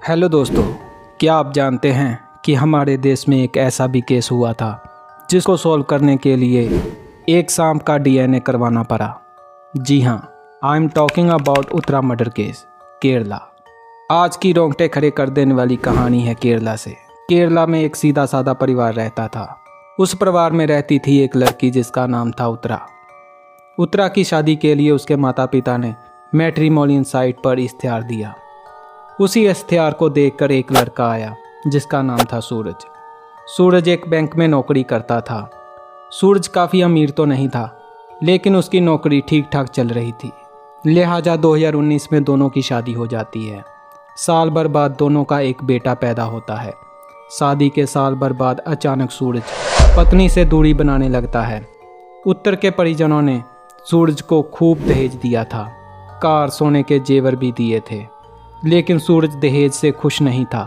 Hello दोस्तों, क्या आप जानते हैं कि हमारे देश में एक ऐसा भी केस हुआ था जिसको सॉल्व करने के लिए एक सांप का डीएनए करवाना पड़ा। जी हाँ, I am talking about Uttara murder case, Kerala. आज की रोंगटे खड़े कर देने वाली कहानी है केरला से। केरला में एक सीधा साधा परिवार रहता था। उस परिवार में रहती थी एक लड़की जिसका नाम था उत्तरा। उत्तरा की शादी के लिए उसके माता पिता ने मैट्रिमोनियल साइट पर इश्तिहार दिया। उसी इश्तिहार को देखकर एक लड़का आया जिसका नाम था सूरज। सूरज एक बैंक में नौकरी करता था। सूरज काफ़ी अमीर तो नहीं था, लेकिन उसकी नौकरी ठीक ठाक चल रही थी। लिहाजा 2019 में दोनों की शादी हो जाती है। साल भर बाद दोनों का एक बेटा पैदा होता है। शादी के साल भर बाद अचानक सूरज पत्नी से दूरी बनाने लगता है। उत्तर के परिजनों ने सूरज को खूब दहेज दिया था। कार, सोने के जेवर भी दिए थे, लेकिन सूरज दहेज से खुश नहीं था।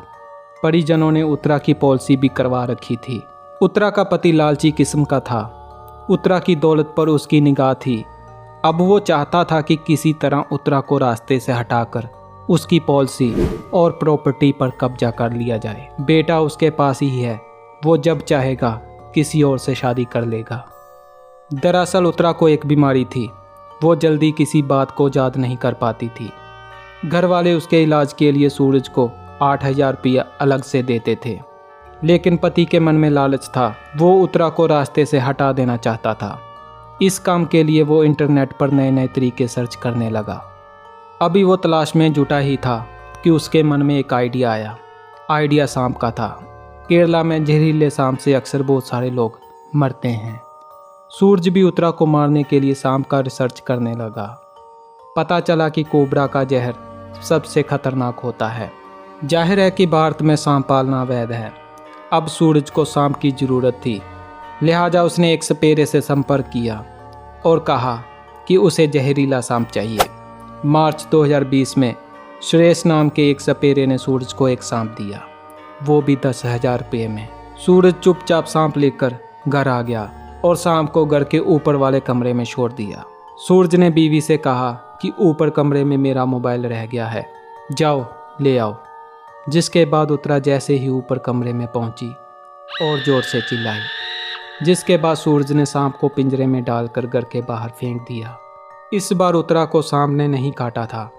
परिजनों ने उत्तरा की पॉलिसी भी करवा रखी थी। उत्तरा का पति लालची किस्म का था। उत्तरा की दौलत पर उसकी निगाह थी। अब वो चाहता था कि किसी तरह उत्तरा को रास्ते से हटाकर उसकी पॉलिसी और प्रॉपर्टी पर कब्जा कर लिया जाए। बेटा उसके पास ही है, वो जब चाहेगा किसी और से शादी कर लेगा। दरअसल उत्तरा को एक बीमारी थी, वो जल्दी किसी बात को याद नहीं कर पाती थी। घर वाले उसके इलाज के लिए सूरज को 8,000 रुपया अलग से देते थे, लेकिन पति के मन में लालच था। वो उत्तरा को रास्ते से हटा देना चाहता था। इस काम के लिए वो इंटरनेट पर नए नए तरीके सर्च करने लगा। अभी वो तलाश में जुटा ही था कि उसके मन में एक आइडिया आया। आइडिया सांप का था। केरला में जहरीले सांप से अक्सर बहुत सारे लोग मरते हैं। सूरज भी उत्तरा को मारने के लिए सांप का रिसर्च करने लगा। पता चला कि कोबरा का जहर सबसे खतरनाक होता है। जाहिर है कि भारत में सांप पालना अवैध है। अब सूरज को सांप की ज़रूरत थी, लिहाजा उसने एक सपेरे से संपर्क किया और कहा कि उसे जहरीला सांप चाहिए। मार्च 2020 में सुरेश नाम के एक सपेरे ने सूरज को एक सांप दिया, वो भी 10,000 रुपये में। सूरज चुपचाप सांप लेकर घर आ गया और सांप को घर के ऊपर वाले कमरे में छोड़ दिया। सूरज ने बीवी से कहा कि ऊपर कमरे में मेरा मोबाइल रह गया है, जाओ ले आओ। जिसके बाद उत्तरा जैसे ही ऊपर कमरे में पहुंची और जोर से चिल्लाई, जिसके बाद सूरज ने सांप को पिंजरे में डालकर घर के बाहर फेंक दिया। इस बार उत्तरा को सांप ने नहीं काटा था,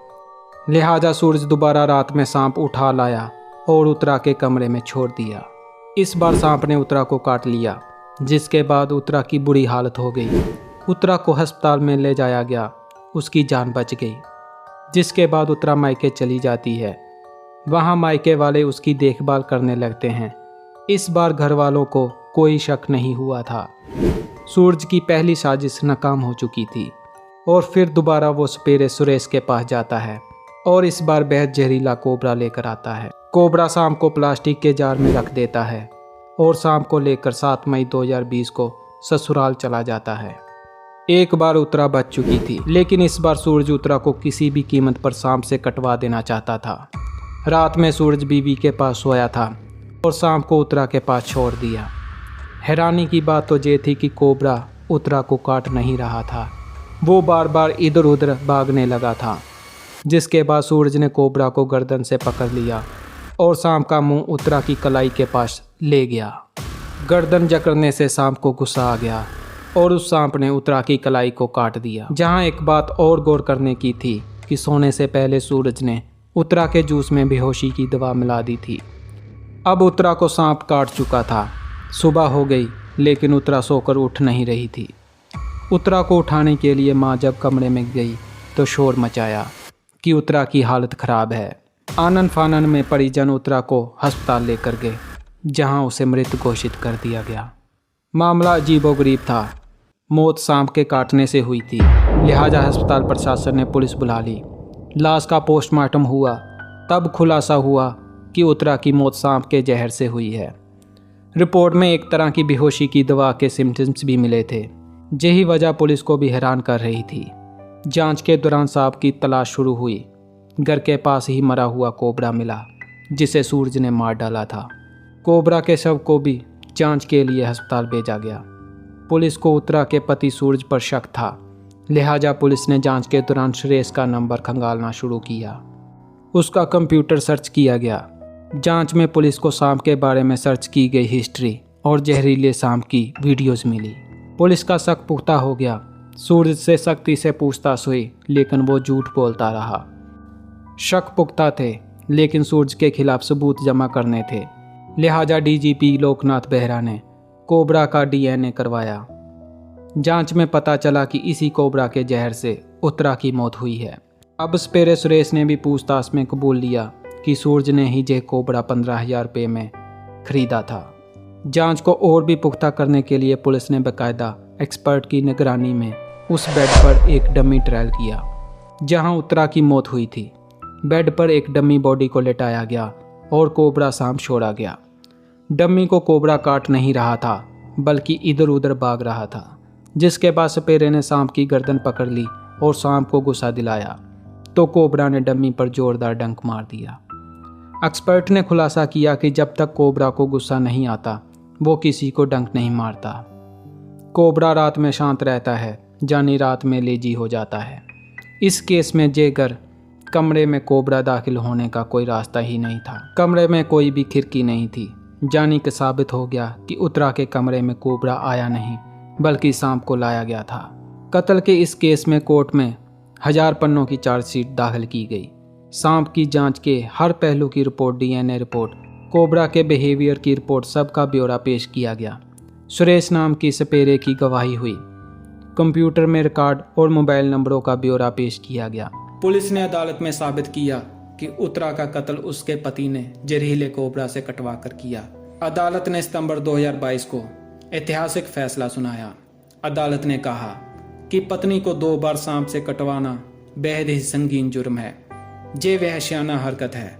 लिहाजा सूरज दोबारा रात में सांप उठा लाया और उत्तरा के कमरे में छोड़ दिया। इस बार सांप ने उत्तरा को काट लिया, जिसके बाद उत्तरा की बुरी हालत हो गई। उत्तरा को अस्पताल में ले जाया गया, उसकी जान बच गई। जिसके बाद उत्तरा मायके चली जाती है। वहाँ मायके वाले उसकी देखभाल करने लगते हैं। इस बार घर वालों को कोई शक नहीं हुआ था। सूरज की पहली साजिश नाकाम हो चुकी थी और फिर दोबारा वो सपेरे सुरेश के पास जाता है और इस बार बेहद जहरीला कोबरा लेकर आता है। कोबरा सांप को प्लास्टिक के जार में रख देता है और सांप को लेकर 7 मई 2020 को ससुराल चला जाता है। एक बार उत्तरा बच चुकी थी, लेकिन इस बार सूरज उत्तरा को किसी भी कीमत पर सांप से कटवा देना चाहता था। रात में सूरज बीवी के पास सोया था और सांप को उत्तरा के पास छोड़ दिया। हैरानी की बात तो ये थी कि कोबरा उत्तरा को काट नहीं रहा था, वो बार बार इधर उधर भागने लगा था। जिसके बाद सूरज ने कोबरा को गर्दन से पकड़ लिया और सांप का मुंह उत्तरा की कलाई के पास ले गया। गर्दन जकड़ने से सांप को गुस्सा आ गया और उस सांप ने उत्तरा की कलाई को काट दिया। जहां एक बात और गौर करने की थी कि सोने से पहले सूरज ने उत्तरा के जूस में बेहोशी की दवा मिला दी थी। अब उत्तरा को सांप काट चुका था। सुबह हो गई, लेकिन उत्तरा सोकर उठ नहीं रही थी। उत्तरा को उठाने के लिए माँ जब कमरे में गई तो शोर मचाया कि उत्तरा की हालत खराब है। आनन फानन में परिजन उत्तरा को अस्पताल लेकर गए, जहां उसे मृत घोषित कर दिया गया। मामला अजीबोगरीब था। मौत सांप के काटने से हुई थी, लिहाजा अस्पताल प्रशासन ने पुलिस बुला ली। लाश का पोस्टमार्टम हुआ, तब खुलासा हुआ कि उत्तरा की मौत सांप के जहर से हुई है। रिपोर्ट में एक तरह की बेहोशी की दवा के सिम्टम्स भी मिले थे। यही वजह पुलिस को भी हैरान कर रही थी। जांच के दौरान सांप की तलाश शुरू हुई। घर के पास ही मरा हुआ कोबरा मिला, जिसे सूरज ने मार डाला था। कोबरा के शव को भी जांच के लिए अस्पताल भेजा गया। पुलिस को उत्तरा के पति सूरज पर शक था, लिहाजा पुलिस ने जांच के दौरान सुरेश का नंबर खंगालना शुरू किया। उसका कंप्यूटर सर्च किया गया। जांच में पुलिस को सांप के बारे में सर्च की गई हिस्ट्री और जहरीले सांप की वीडियोस मिली। पुलिस का शक पुख्ता हो गया। सूरज से सख्ती से पूछताछ हुई, लेकिन वो झूठ बोलता रहा। शक पुख्ता थे, लेकिन सूरज के खिलाफ सबूत जमा करने थे। लिहाजा डीजीपी लोकनाथ बेहरा ने कोबरा का डीएनए करवाया। जांच में पता चला कि इसी कोबरा के जहर से उत्तरा की मौत हुई है। अब सपेरे सुरेश ने भी पूछताछ में कबूल लिया कि सूरज ने ही यह कोबरा 15,000 रुपये में खरीदा था। जांच को और भी पुख्ता करने के लिए पुलिस ने बाकायदा एक्सपर्ट की निगरानी में उस बेड पर एक डमी ट्रायल किया जहां उत्तरा की मौत हुई थी। बेड पर एक डमी बॉडी को लेटाया गया और कोबरा सांप छोड़ा गया। डमी को कोबरा काट नहीं रहा था, बल्कि इधर उधर भाग रहा था, जिसके बाद सपेरे ने सांप की गर्दन पकड़ ली और सांप को गुस्सा दिलाया तो कोबरा ने डमी पर जोरदार डंक मार दिया। एक्सपर्ट ने खुलासा किया कि जब तक कोबरा को गुस्सा नहीं आता वो किसी को डंक नहीं मारता। कोबरा रात में शांत रहता है, जानी रात में लेजी हो जाता है। इस केस में जेगर कमरे में कोबरा दाखिल होने का कोई रास्ता ही नहीं था। कमरे में कोई भी खिड़की नहीं थी, जानी कि साबित हो गया कि उत्तरा के कमरे में कोबरा आया नहीं, बल्कि सांप को लाया गया था। कत्ल के इस केस में कोर्ट में 1000 पन्नों की चार्जशीट दाखिल की गई। सांप की जांच के हर पहलू की रिपोर्ट, डीएनए रिपोर्ट, कोबरा के बिहेवियर की रिपोर्ट, सबका ब्यौरा पेश किया गया। सुरेश नाम की सपेरे की गवाही हुई। कंप्यूटर में रिकॉर्ड और मोबाइल नंबरों का ब्यौरा पेश किया गया। पुलिस ने अदालत में साबित किया कि उत्तरा का कत्ल उसके पति ने जहरीले कोबरा से कटवा कर किया। अदालत ने सितंबर 2022 को ऐतिहासिक फैसला सुनाया। अदालत ने कहा कि पत्नी को 2 बार सांप से कटवाना बेहद ही संगीन जुर्म है। ये वहशियाना हरकत है।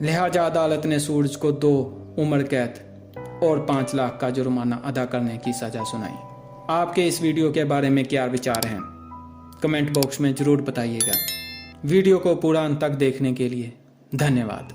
लिहाजा अदालत ने सूरज को 2 उम्र कैद और 5 लाख का जुर्माना अदा करने की सजा सुनाई। आपके इस वीडियो के बारे में क्या विचार हैं? कमेंट बॉक्स में ज़रूर बताइएगा। वीडियो को पूरा अंत तक देखने के लिए धन्यवाद।